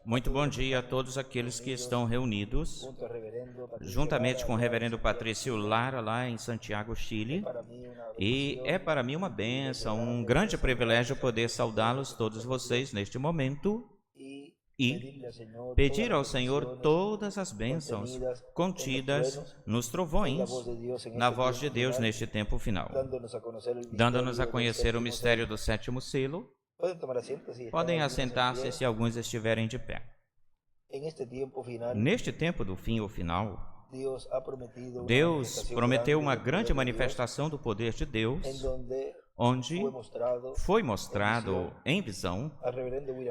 Muito bom dia a todos aqueles que estão reunidos, juntamente com o reverendo Patrício Lara, lá em Santiago, Chile. E é para mim uma bênção, um grande privilégio poder saudá-los todos vocês neste momento e pedir ao Senhor todas as bênçãos contidas nos trovões, na voz de Deus neste tempo final, dando-nos a conhecer o mistério do sétimo selo. Podem assentar-se se alguns estiverem de pé. Neste tempo do fim ou final, Deus prometeu uma grande manifestação do poder de Deus, onde foi mostrado em visão,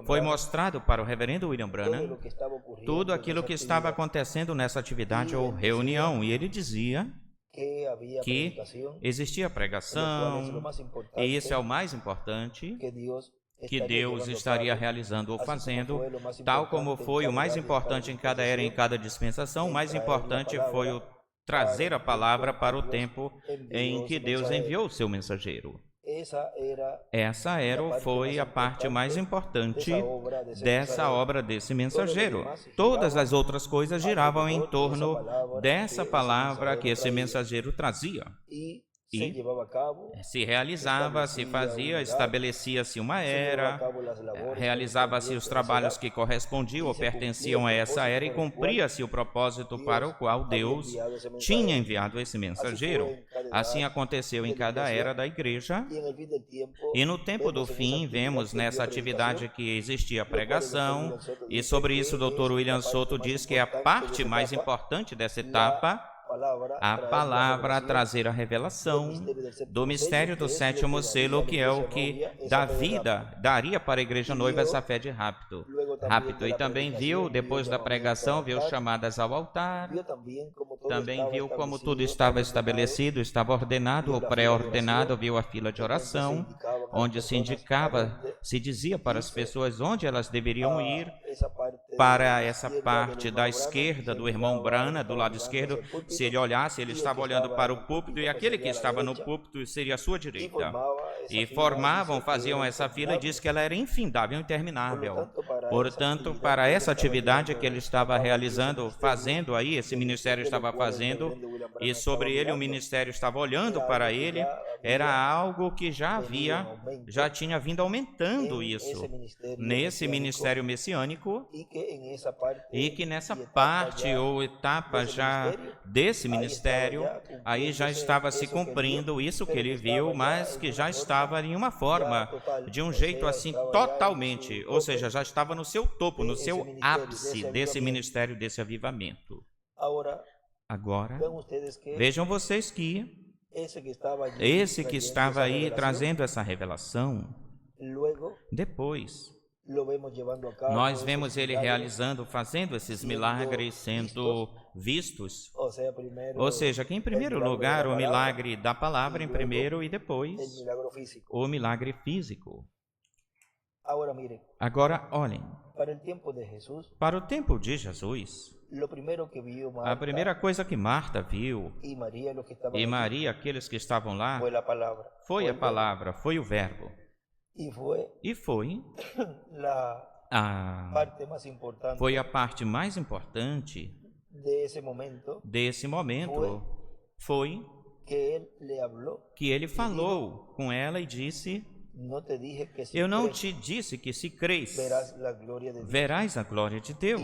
foi mostrado para o reverendo William Branham tudo aquilo que estava acontecendo nessa atividade ou reunião, e ele dizia que existia pregação, e isso é o mais importante, que Deus estaria realizando ou fazendo, tal como foi o mais importante em cada era e em cada dispensação. O mais importante foi o trazer a palavra para o tempo em que Deus enviou o seu mensageiro. Essa foi a parte mais importante dessa obra desse mensageiro. Todas as outras coisas giravam em torno dessa palavra que esse mensageiro trazia. E se realizava, se fazia, estabelecia-se uma era, realizava-se os trabalhos que correspondiam ou pertenciam a essa era e cumpria-se o propósito para o qual Deus tinha enviado esse mensageiro. Assim aconteceu em cada era da igreja, e no tempo do fim vemos nessa atividade que existia a pregação, e sobre isso o Dr. William Soto diz que é a parte mais importante dessa etapa, a palavra a trazer a revelação do mistério do sétimo selo, que é o que dá vida, daria para a igreja noiva essa fé de rapto. E também viu, depois da pregação, viu chamadas ao altar, também viu como tudo estava estabelecido, estava ordenado ou pré-ordenado, viu a fila de oração, onde se indicava, se dizia para as pessoas onde elas deveriam ir, para essa parte da esquerda do irmão Branham, do lado esquerdo. Se ele olhasse, ele estava olhando para o púlpito, e aquele que estava no púlpito seria a sua direita. E faziam essa fila, e diz que ela era infindável, interminável. Portanto, para essa atividade que ele estava realizando, fazendo aí, esse ministério estava fazendo, e sobre ele o ministério estava olhando para ele, era algo que já tinha vindo aumentando isso, nesse ministério messiânico, e que nessa parte ou etapa já desse ministério, aí já estava se cumprindo isso que ele viu, mas que já estava em uma forma, de um jeito assim totalmente, ou seja, já estava no seu topo, no seu ápice desse ministério, desse avivamento. Agora, vejam vocês que esse que estava aí trazendo essa revelação, depois nós vemos ele realizando, fazendo esses milagres, sendo vistos. Ou seja, que em primeiro lugar o milagre da palavra em primeiro, e depois o milagre físico. Agora, olhem, para o tempo de Jesus, a primeira coisa que Marta viu, e Maria, aqueles que estavam lá, foi a palavra, foi o verbo. E foi a parte mais importante desse momento, foi que ele falou com ela e disse: eu não te disse que se crês, verás a glória de Deus.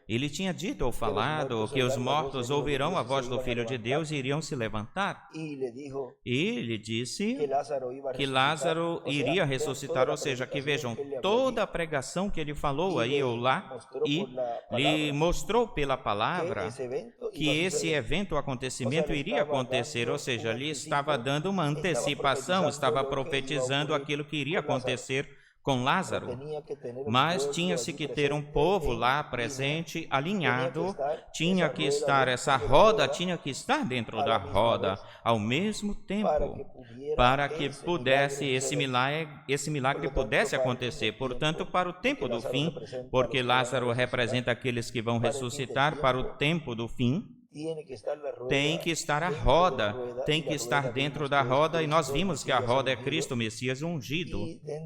Ele tinha dito ou falado que os mortos ouvirão a voz do Filho de Deus e iriam se levantar. E ele disse que Lázaro iria ressuscitar, ou seja, que vejam, toda a pregação que ele falou aí ou lá, e lhe mostrou pela palavra que esse evento, o acontecimento iria acontecer, ou seja, lhe estava dando uma antecipação, estava profetizando aquilo que iria acontecer com Lázaro, mas tinha-se que ter um povo lá presente, alinhado, tinha que estar essa roda, tinha que estar dentro da roda ao mesmo tempo, para que pudesse esse milagre pudesse acontecer. Portanto, para o tempo do fim, porque Lázaro representa aqueles que vão ressuscitar para o tempo do fim, tem que estar a roda, tem que estar dentro da roda, e nós vimos que a roda é Cristo Messias ungido.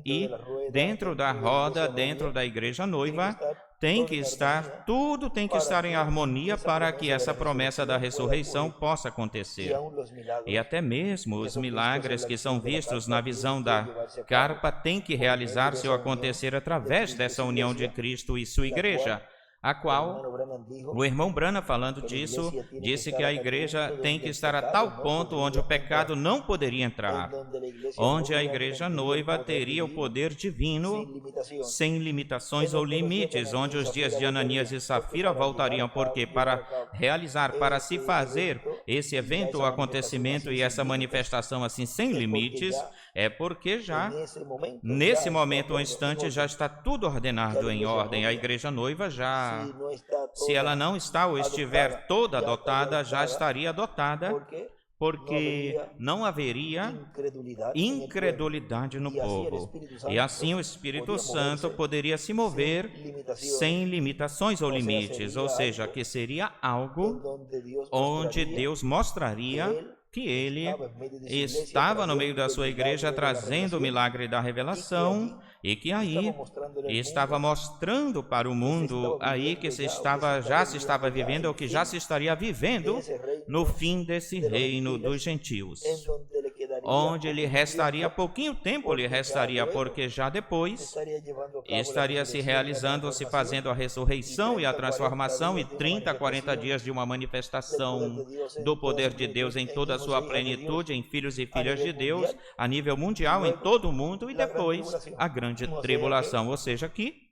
E dentro da roda, dentro da igreja noiva, tem que estar, tudo tem que estar em harmonia para que essa promessa da ressurreição possa acontecer. E até mesmo os milagres que são vistos na visão da carpa têm que realizar-se ou acontecer através dessa união de Cristo e sua igreja, a qual o irmão Branham, falando disso, disse que a igreja tem que estar a tal ponto onde o pecado não poderia entrar, onde a igreja noiva teria o poder divino sem limitações ou limites, onde os dias de Ananias e Safira voltariam, porque para realizar, para se fazer esse evento, o acontecimento e essa manifestação assim sem limites, é porque já, nesse momento ou instante, já está tudo ordenado em ordem. A igreja noiva já, se ela não está ou estiver toda dotada, já estaria dotada, porque não haveria incredulidade no povo. E assim o Espírito Santo poderia se mover sem limitações ou limites, ou seja, que seria algo onde Deus mostraria que ele estava no meio da sua igreja trazendo o milagre da revelação e que aí estava mostrando para o mundo aí que já se estava vivendo ou que já se estaria vivendo no fim desse reino dos gentios, onde lhe restaria pouquinho tempo, porque já depois estaria se realizando, se fazendo a ressurreição e a transformação e 30 a 40 dias de uma manifestação do poder de Deus em toda a sua plenitude, em filhos e filhas de Deus, a nível mundial, em todo o mundo, e depois a grande tribulação, ou seja, que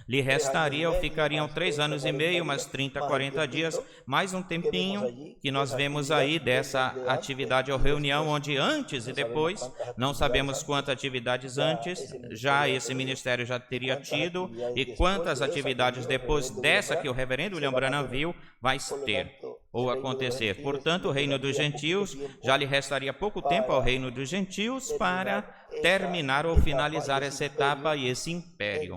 lhe restaria, ou ficariam 3 anos e meio, mais 30, 40 dias, mais um tempinho, que nós vemos aí dessa atividade ou reunião, onde antes e depois, não sabemos quantas atividades antes, já esse ministério já teria tido, e quantas atividades depois dessa que o reverendo William Branham viu, vai ter ou acontecer. Portanto, o reino dos gentios, já lhe restaria pouco tempo ao reino dos gentios para terminar ou finalizar essa etapa e esse império,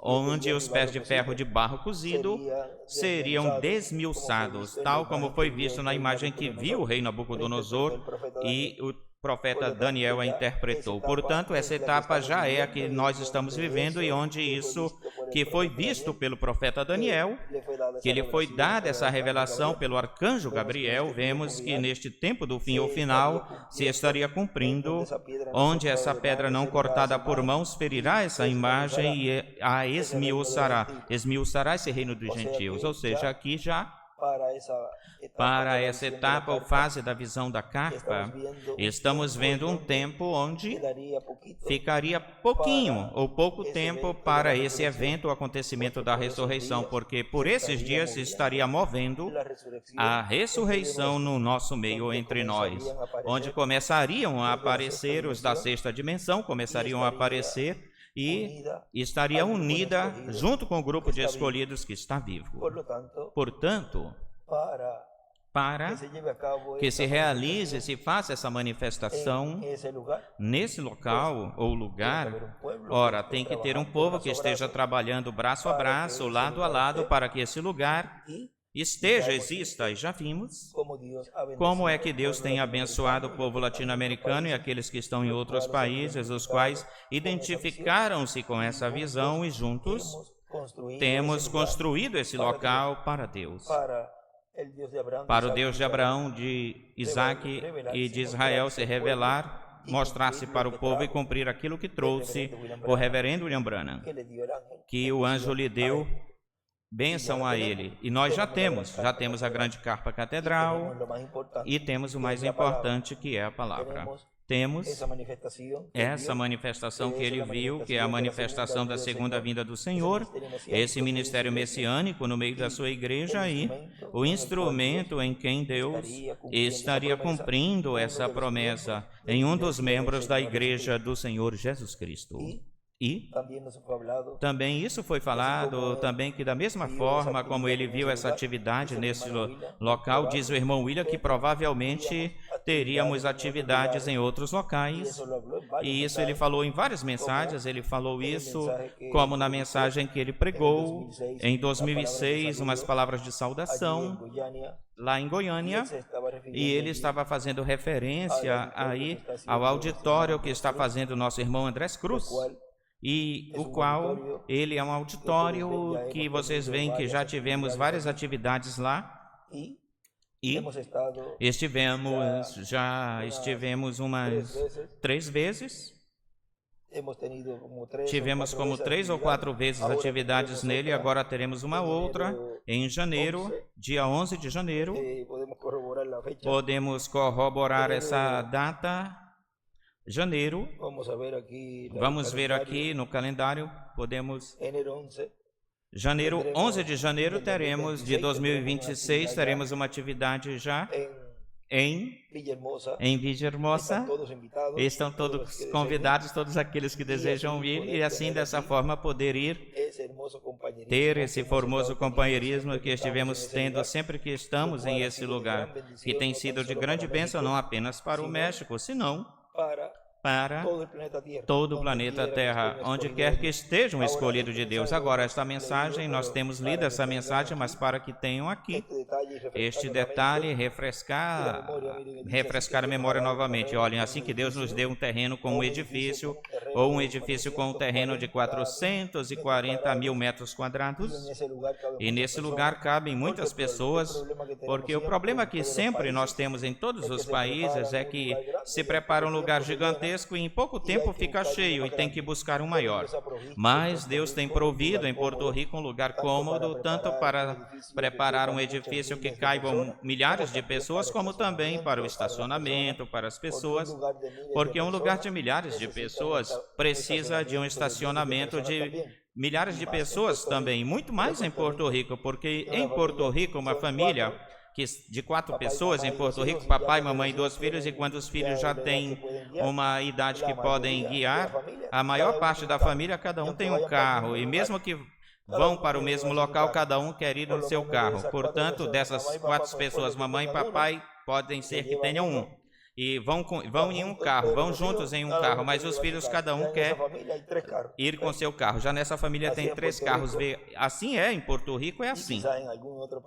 onde os pés de ferro de barro cozido seriam desmiuçados, tal como foi visto na imagem que viu o rei Nabucodonosor e o profeta Daniel a interpretou. Portanto, essa etapa já é a que nós estamos vivendo e onde isso que foi visto pelo profeta Daniel, que lhe foi dada essa revelação pelo arcanjo Gabriel, vemos que neste tempo do fim ou final se estaria cumprindo, onde essa pedra não cortada por mãos ferirá essa imagem e a esmiuçará esse reino dos gentios, ou seja, aqui já para essa etapa ou fase da visão da carpa, estamos vendo um tempo onde ficaria pouquinho ou pouco tempo para esse evento, o acontecimento da ressurreição, porque por esses dias se estaria movendo a ressurreição no nosso meio, entre nós, onde começariam a aparecer os da sexta dimensão, começariam a aparecer e estaria unida junto com o grupo de escolhidos que está vivo. Portanto, para que se realize, se faça essa manifestação nesse local ou lugar, ora, tem que ter um povo que esteja trabalhando braço a braço, lado a lado, para que esse lugar exista, e já vimos como é que Deus tem abençoado o povo latino-americano e aqueles que estão em outros países, os quais identificaram-se com essa visão e juntos temos construído esse local para Deus, para o Deus de Abraão, de Isaac e de Israel se revelar, mostrar-se para o povo e cumprir aquilo que trouxe o reverendo William Branham, que o anjo lhe deu bênção a ele. E nós já temos a grande carpa catedral e temos o mais importante, que é a palavra. Temos essa manifestação que ele viu, que é a manifestação da segunda vinda do Senhor, esse ministério messiânico no meio da sua igreja e o instrumento em quem Deus estaria cumprindo essa promessa em um dos membros da igreja do Senhor Jesus Cristo. E também isso foi falado, também que da mesma forma como ele viu essa atividade nesse local, diz o irmão William que provavelmente teríamos atividades em outros locais, e isso ele falou em várias mensagens. Ele falou isso como na mensagem que ele pregou em 2006, umas palavras de saudação lá em Goiânia, e ele estava fazendo referência aí ao auditório que está fazendo o nosso irmão Andrés Cruz, e o qual ele é um auditório que vocês veem que já tivemos várias atividades lá, e estivemos umas 3 vezes. Tivemos como 3 ou 4 vezes atividades nele. Agora teremos uma outra em janeiro, dia 11 de janeiro. Podemos corroborar essa data, janeiro. Vamos ver aqui no calendário. Janeiro, 11 de janeiro teremos, de 2026, teremos uma atividade já em Villahermosa. Estão todos convidados, todos aqueles que desejam ir, e assim, dessa forma, poder ir ter esse formoso companheirismo que estivemos tendo sempre que estamos em esse lugar, que tem sido de grande bênção, não apenas para o México, senão para todo o planeta Terra, onde quer que esteja um escolhido de Deus. Agora, esta mensagem, nós temos lido essa mensagem, mas para que tenham aqui este detalhe, refrescar a memória novamente. Olhem, assim que Deus nos deu um terreno com um edifício, ou um edifício com um terreno de 440 mil metros quadrados, e nesse lugar cabem muitas pessoas, porque o problema que sempre nós temos em todos os países é que se prepara um lugar gigantesco e em pouco tempo fica cheio e tem que buscar um maior. Mas Deus tem provido em Porto Rico um lugar cômodo, tanto para preparar um edifício que caibam milhares de pessoas, como também para o estacionamento, para as pessoas, porque um lugar de milhares de pessoas precisa de um estacionamento de milhares de pessoas também, muito mais em Porto Rico, porque em Porto Rico uma família de 4 pessoas em Porto Rico, papai, mamãe e 2 filhos, e quando os filhos já têm uma idade que podem guiar, a maior parte da família, cada um tem um carro, e mesmo que vão para o mesmo local, cada um quer ir no seu carro. Portanto, dessas 4 pessoas, mamãe e papai, podem ser que tenham um, e vão em um carro, vão juntos em um carro, mas os filhos, cada um quer ir com seu carro. Já nessa família tem 3 carros. Assim é, em Porto Rico é assim.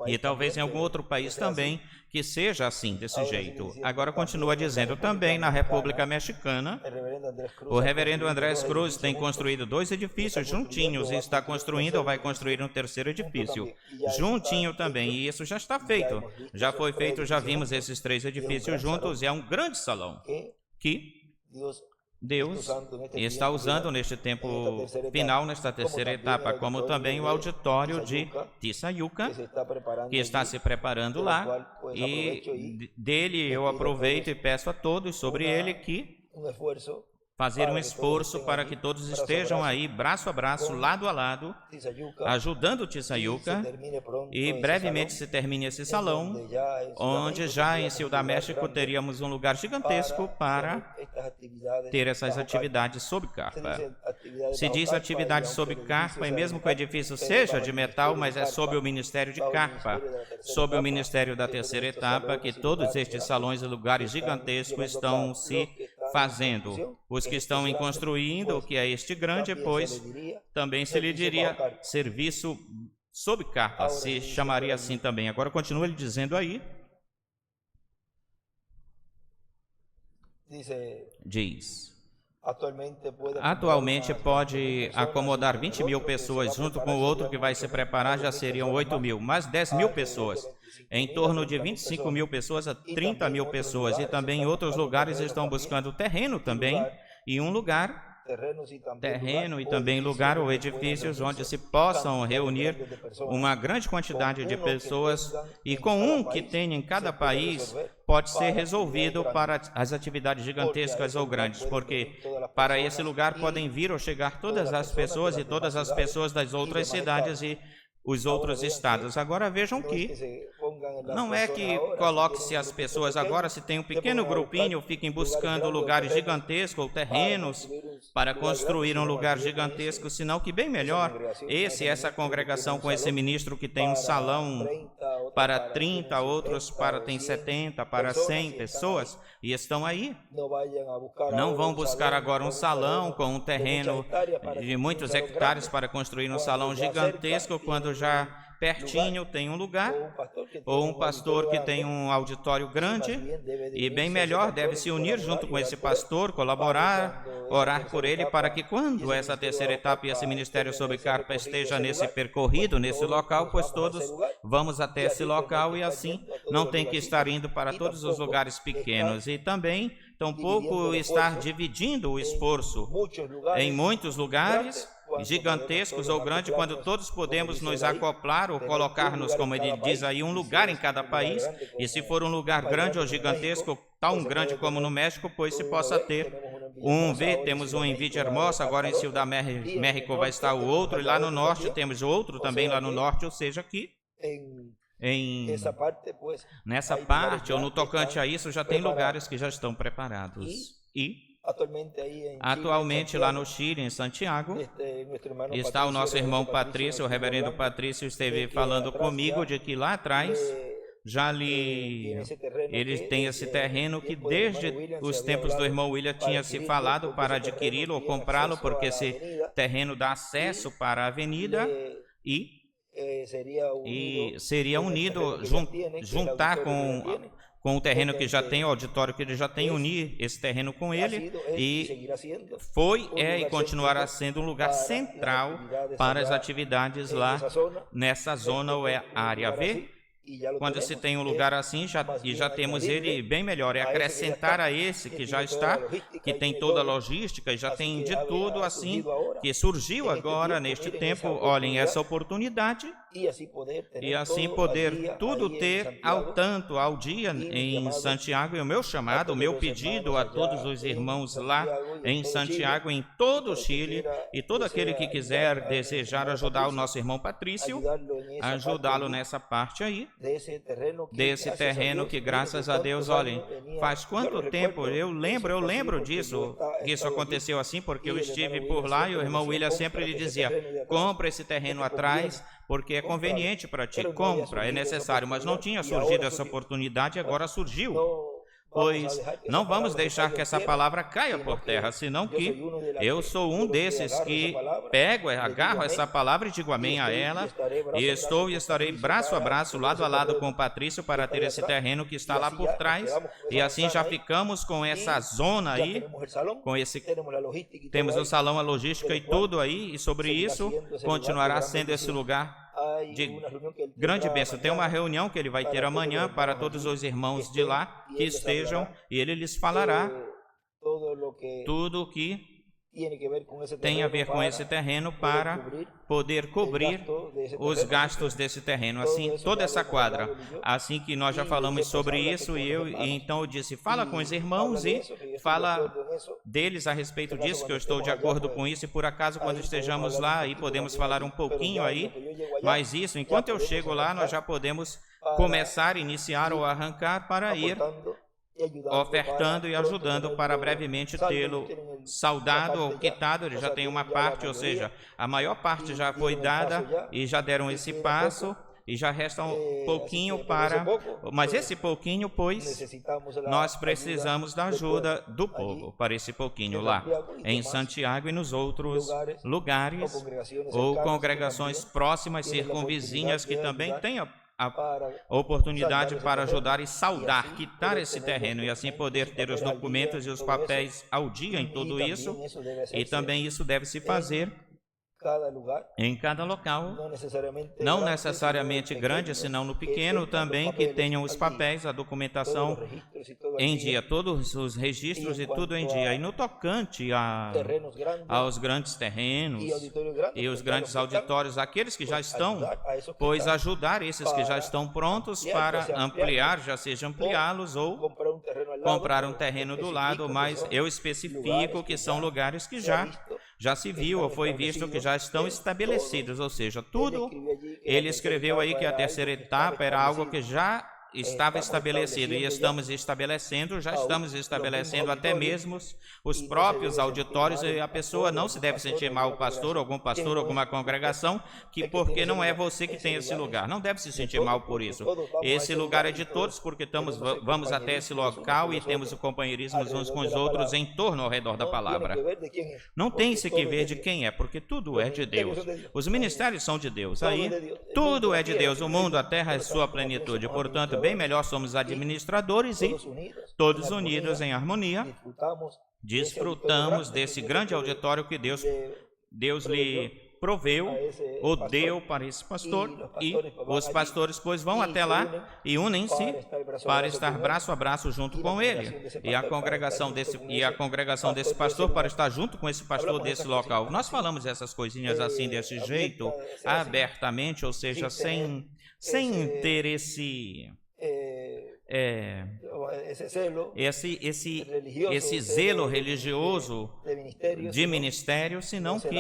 E talvez em algum outro país também que seja assim, desse jeito. Agora continua dizendo, também na República Mexicana, o reverendo Andrés Cruz tem construído 2 edifícios juntinhos e está construindo ou vai construir um 3º edifício juntinho também, e isso já está feito. Já foi feito, já vimos esses 3 edifícios juntos, e é um grande salão que Deus está usando neste tempo final, nesta terceira etapa, como também o auditório de Tizayuca, que está se preparando lá, e dele eu aproveito e peço a todos sobre ele que fazer um esforço para que todos estejam aí, braço a braço, lado a lado, ajudando Tizayuca, e brevemente se termine esse salão, onde já em Ciudad México teríamos um lugar gigantesco para ter essas atividades sob carpa. Se diz atividade sob carpa, e mesmo que o edifício seja de metal, mas é sob o ministério de carpa, sob o ministério da terceira etapa, que todos estes salões e lugares gigantescos estão se fazendo. Os que estão em construindo, que é este grande, pois também se lhe diria serviço sob carpa, se chamaria assim também. Agora continua ele dizendo aí, diz, atualmente pode acomodar 20 mil pessoas, junto com o outro que vai se preparar já seriam 8 mil, mais 10 mil pessoas, em torno de 25 mil pessoas a 30 mil pessoas, e também em outros lugares estão buscando terreno também, e um lugar, terreno e também lugar ou edifícios onde se possam reunir uma grande quantidade de pessoas, e com um que tenha em cada país pode ser resolvido para as atividades gigantescas ou grandes, porque para esse lugar podem vir ou chegar todas as pessoas e todas as pessoas das outras cidades e os outros estados. Agora vejam que Não é que coloque-se as pessoas agora, se tem um pequeno grupinho, fiquem buscando lugares gigantescos ou terrenos para construir um lugar gigantesco, senão que bem melhor essa congregação com esse ministro que tem um salão para 30, outros tem 70, para 100 pessoas, e estão aí. Não vão buscar agora um salão com um terreno de muitos hectares para construir um salão gigantesco, quando já pertinho tem um lugar, ou um pastor que tem um auditório grande, e bem melhor deve se unir junto com esse pastor, colaborar, orar por ele, para que quando essa terceira etapa e esse ministério sobre carpa esteja nesse percorrido, nesse local, pois todos vamos até esse local, e assim não tem que estar indo para todos os lugares pequenos, e também tampouco estar dividindo o esforço em muitos lugares gigantescos ou grandes, quando todos podemos nos acoplar ou colocar-nos, como ele diz aí, um lugar em cada país, e se for um lugar grande ou gigantesco, tão grande como no México, pois se possa ter temos um em Villahermosa, agora em Ciudad México vai estar o outro, e lá no norte temos outro também lá no norte, ou seja, aqui nessa parte, ou no tocante a isso, já tem lugares que já estão preparados. E atualmente lá no Chile, em Santiago, está o nosso irmão Patrício, o reverendo Patrício esteve falando comigo de que lá atrás ele tem esse terreno que desde os tempos do irmão William tinha se falado para adquiri-lo ou comprá-lo, porque esse terreno dá acesso para a avenida e seria unido, juntar com o terreno que já tem, o auditório que ele já tem, unir esse terreno com ele, e e continuará sendo um lugar central para as atividades lá nessa zona, ou área V. Quando se tem um lugar assim, já temos ele bem melhor, é acrescentar a esse que já está, que tem toda a logística, já tem de tudo assim, que surgiu agora neste tempo, olhem essa oportunidade, e assim poder tudo ter ao dia em Santiago. E o meu chamado, o meu pedido a todos os irmãos lá em Santiago, em todo o Chile, e todo aquele que quiser desejar ajudar o nosso irmão Patrício, ajudá-lo nessa parte aí, desse terreno que, graças a Deus, olhem, faz quanto tempo, eu lembro disso, que isso aconteceu assim, porque eu estive por lá e o irmão William sempre lhe dizia: compra esse terreno atrás, porque é conveniente para ti, compra, é necessário, mas não tinha surgido essa oportunidade, agora surgiu. Pois não vamos deixar que essa palavra caia por terra, senão que eu sou um desses que agarro essa palavra e digo amém a ela, e estarei braço a braço, lado a lado com o Patrício, para ter esse terreno que está lá por trás, e assim já ficamos com essa zona aí, temos o salão, a logística e tudo aí, e sobre isso continuará sendo esse lugar de grande bênção. Tem uma reunião que ele vai ter amanhã para todos os irmãos de lá que estejam, e ele lhes falará tudo o que tem a ver com esse terreno, para poder cobrir os gastos desse terreno, assim, toda essa quadra. Assim que nós já falamos sobre isso, e então eu disse: fala com os irmãos e fala deles a respeito disso, que eu estou de acordo com isso, e por acaso quando estejamos lá, aí podemos falar um pouquinho aí, mas isso, enquanto eu chego lá, nós já podemos começar, iniciar ou arrancar para ir ofertando e ajudando, para brevemente tê-lo saldado ou quitado. Ele já tem uma parte, ou seja, a maior parte já foi dada e já deram esse passo, e já resta um pouquinho mas esse pouquinho, pois nós precisamos da ajuda do povo para esse pouquinho lá em Santiago e nos outros lugares, ou congregações próximas, circunvizinhas, que também tenham a oportunidade para ajudar e saldar, quitar esse terreno, e assim poder ter os documentos e os papéis ao dia em tudo isso. E também isso deve se fazer em cada local, não necessariamente grande, senão no pequeno também, que tenham os papéis, a documentação em dia, todos os registros e tudo em dia. E no tocante aos grandes terrenos e os grandes auditórios, aqueles que já estão, pois ajudar esses que já estão prontos para ampliar, já seja ampliá-los ou comprar um terreno do lado, mas eu especifico que são lugares que já já se viu ou foi visto que já estão estabelecidos, ou seja, tudo. Ele escreveu aí que a terceira etapa era algo que já estava estabelecido, e já estamos estabelecendo até mesmo os próprios auditórios, e a pessoa não se deve sentir mal, o pastor, alguma congregação, que porque não é você que tem esse lugar, não deve se sentir mal por isso. Esse lugar é de todos, porque vamos até esse local e temos o companheirismo uns com os outros em torno ao redor da palavra. Não tem-se que ver de quem é, porque tudo é de Deus. Os ministérios são de Deus, aí tudo é de Deus, o mundo, a terra é sua plenitude, portanto, bem melhor somos administradores e todos unidos em harmonia, desfrutamos desse grande auditório que Deus lhe proveu ou deu para esse pastor, e os pastores, pois, vão até lá e unem-se para estar braço a braço junto com ele, e a congregação desse pastor para estar junto com esse pastor desse local. Nós falamos essas coisinhas assim, desse jeito, abertamente, ou seja, sem ter esse zelo religioso de ministério, senão que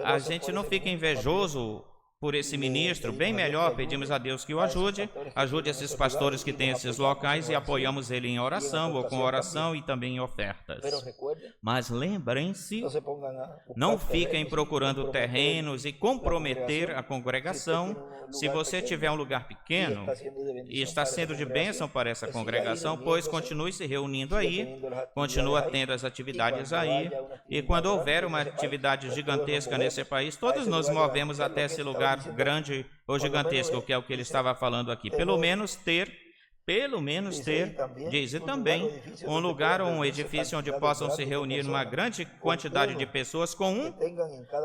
a gente não fica invejoso por esse ministro. Bem melhor, pedimos a Deus que o ajude esses pastores que têm esses locais, e apoiamos ele em oração, ou com oração e também em ofertas. Mas lembrem-se, não fiquem procurando terrenos e comprometer a congregação. Se você tiver um lugar pequeno e está sendo de bênção para essa congregação, pois continue se reunindo aí, continua tendo as atividades aí, e quando houver uma atividade gigantesca nesse país, todos nos movemos até esse lugar grande ou gigantesco, que é o que ele estava falando aqui. Pelo menos ter, diz, e também um lugar ou um edifício onde possam se reunir uma grande quantidade de pessoas, com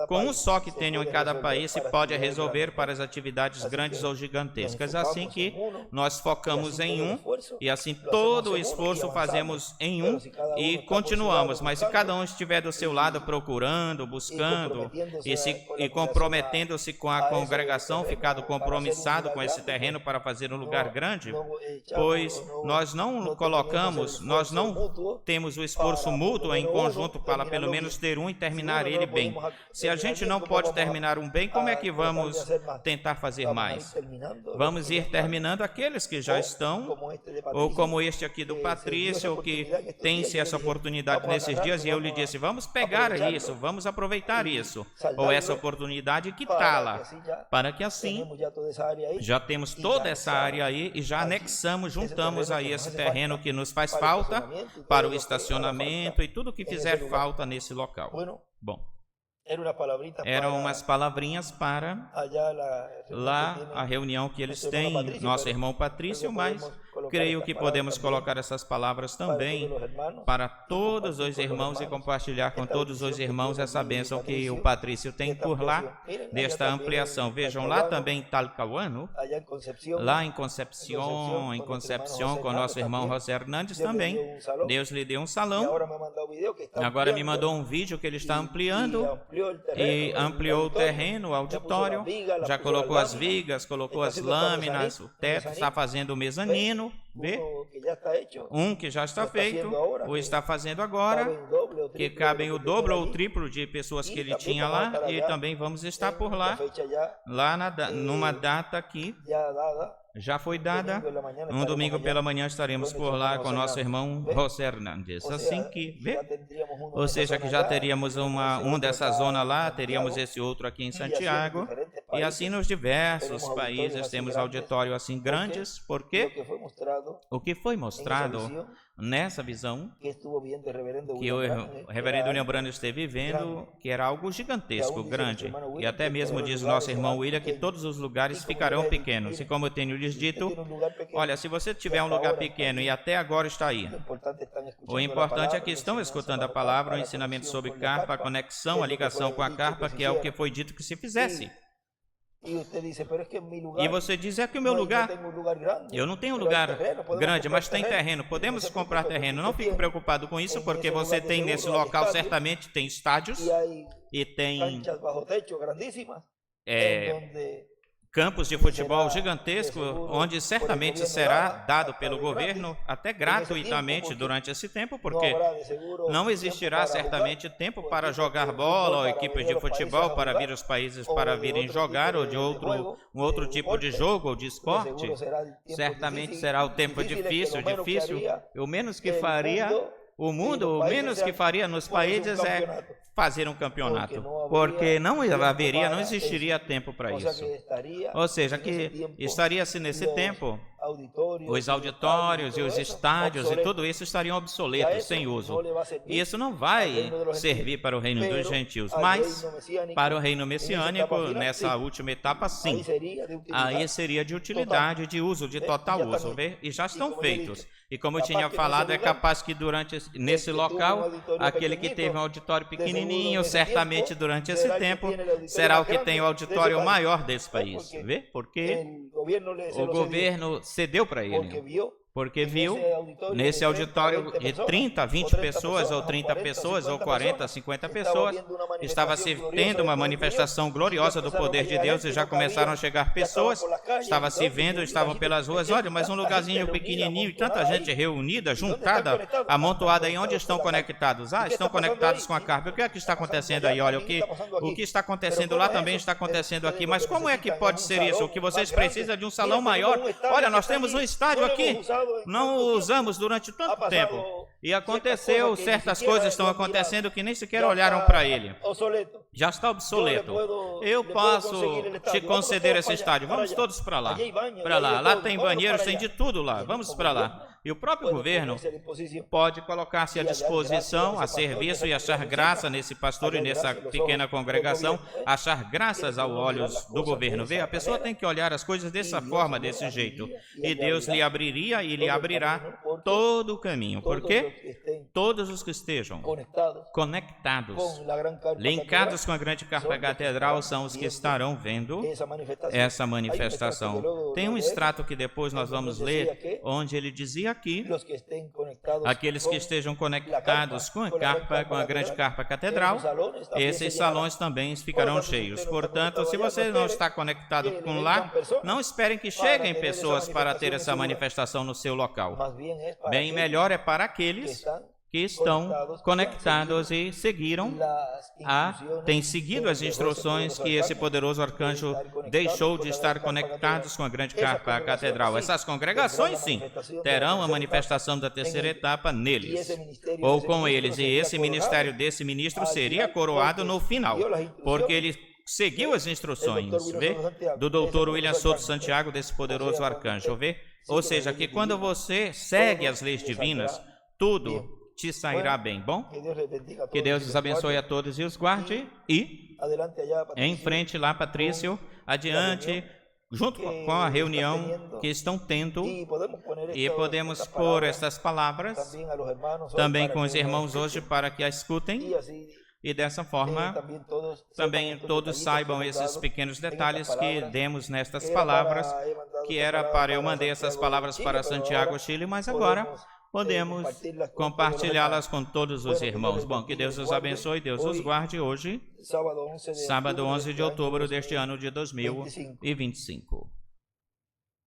um só que tenham em cada país, se pode resolver para as atividades grandes ou gigantescas. Assim que nós focamos em um, e assim todo o esforço fazemos em um e continuamos. Mas se cada um estiver do seu lado procurando, buscando e comprometendo-se com a congregação, ficado compromissado com esse terreno para fazer um lugar grande, pois nós não temos o esforço mútuo em conjunto para pelo menos ter um e terminar ele bem. Se a gente não pode terminar um bem, como é que vamos tentar fazer mais? Vamos ir terminando aqueles que já estão, ou como este aqui do Patrício, que tem-se essa oportunidade nesses dias, e eu lhe disse, vamos pegar isso, vamos aproveitar isso, ou essa oportunidade, e quitá-la, para que assim já temos toda essa área aí e já anexamos, juntamos aí esse terreno que nos faz falta para o estacionamento e tudo que fizer falta nesse local. Bom, eram umas palavrinhas para lá a reunião que eles têm, nosso irmão Patrício, mas creio que podemos colocar essas palavras também para todos os irmãos e compartilhar com todos os irmãos essa bênção que o Patrício tem por lá, desta ampliação. Vejam, lá também em Talcahuano, lá em Concepción, com nosso irmão José Hernandes também, Deus lhe deu um salão. Agora me mandou um vídeo que ele está ampliando, e ampliou o terreno, o auditório, já colocou as vigas, colocou as lâminas, o teto, está fazendo o mezanino, vê? Um que já está feito, ou está fazendo agora, que cabem o dobro ou o triplo de pessoas que ele tinha lá, e também vamos estar por lá, numa data que já foi dada. Um domingo pela manhã estaremos por lá com nosso irmão José Hernandes. Assim que, vê? Ou seja, que já teríamos um dessa zona lá, teríamos esse outro aqui em Santiago, e assim nos diversos países temos auditório assim grandes, porque o que foi mostrado nessa visão que o reverendo William Branham esteve vendo, que era algo gigantesco, grande, e até mesmo diz o nosso irmão William que todos os lugares ficarão pequenos, e como eu tenho lhes dito, olha, se você tiver um lugar pequeno e até agora está aí, o importante é que estão escutando a palavra, o ensinamento sobre carpa, a conexão, a ligação com a carpa, que é o que foi dito que se fizesse. E você diz, é que o meu lugar, eu não tenho lugar grande, mas tem terreno, podemos comprar terreno. Não fique preocupado com isso, porque você tem nesse local, certamente tem estádios e tem campos de futebol gigantesco, onde certamente será dado pelo governo até gratuitamente durante esse tempo, porque não existirá certamente tempo para jogar bola ou equipes de futebol para vir os países para virem jogar ou de um outro tipo de jogo ou de esporte. Certamente será o tempo difícil. O menos que faria o mundo, o menos que faria nos países é fazer um campeonato, porque não existiria tempo para isso. Ou seja, que estaria-se nesse tempo, os auditórios e os estádios e tudo isso estariam obsoletos, sem uso. E isso não vai servir para o reino dos gentios, mas para o reino messiânico, nessa última etapa, sim. Aí seria de utilidade, de uso, de total uso, e já estão feitos. E como eu tinha falado, é capaz que nesse local, aquele que teve um auditório pequenininho, certamente durante esse tempo, será o que tem o auditório maior desse país. Vê? Porque o governo cedeu para ele. Porque viu nesse auditório de 30, 20 pessoas, ou 30 pessoas, ou 40, 50 pessoas, estava se tendo uma manifestação gloriosa do poder de Deus e já começaram a chegar pessoas, estava se vendo, estavam pelas ruas, olha, mas um lugarzinho pequenininho e tanta gente reunida, juntada, amontoada aí, onde estão conectados? Ah, estão conectados com a carpa. O que é que está acontecendo aí? Olha, o que está acontecendo lá também está acontecendo aqui, mas como é que pode ser isso? O que vocês precisam é de um salão maior? Olha, nós temos um estádio aqui. Não o usamos durante tanto tempo. E aconteceu, certas coisas estão acontecendo que nem sequer olharam para ele. Já está obsoleto. Eu posso te conceder esse estádio. Vamos todos para lá. Lá tem banheiros, tem de tudo lá. Vamos para lá. E o próprio governo pode colocar-se à disposição, a serviço e achar graça nesse pastor e nessa pequena congregação, achar graças aos olhos do governo. Vê, a pessoa tem que olhar as coisas dessa forma, desse jeito. E Deus lhe abriria e lhe abrirá todo o caminho. Porque todos os que estejam conectados, linkados com a grande carpa catedral, são os que estarão vendo essa manifestação. Tem um extrato que depois nós vamos ler, onde ele dizia aqui, aqueles que estejam conectados com a grande carpa catedral, esses salões também ficarão cheios. Portanto, se você não está conectado com lá, não esperem que cheguem pessoas para ter essa manifestação no seu local. Bem melhor é para aqueles que estão conectados e têm seguido as instruções que esse poderoso arcanjo deixou de estar conectados com a grande carpa catedral. Essas congregações, sim, terão a manifestação da terceira etapa neles, ou com eles, e esse ministério desse ministro seria coroado no final, porque ele seguiu as instruções, vê? Do doutor William Souto Santiago, desse poderoso arcanjo, vê? Ou seja, que quando você segue as leis divinas, tudo te sairá bem, bom? Que Deus os abençoe a todos e os guarde. E em frente lá, Patrício, adiante, junto com a reunião que estão tendo, e podemos pôr estas palavras também com os irmãos hoje para que a escutem. E dessa forma, também todos saibam esses pequenos detalhes que demos nestas palavras, que era para eu mandei essas palavras para Santiago, Chile, mas agora podemos compartilhá-las com todos os irmãos. Bom, que Deus os abençoe, Deus os guarde hoje, sábado 11 de outubro deste ano de 2025.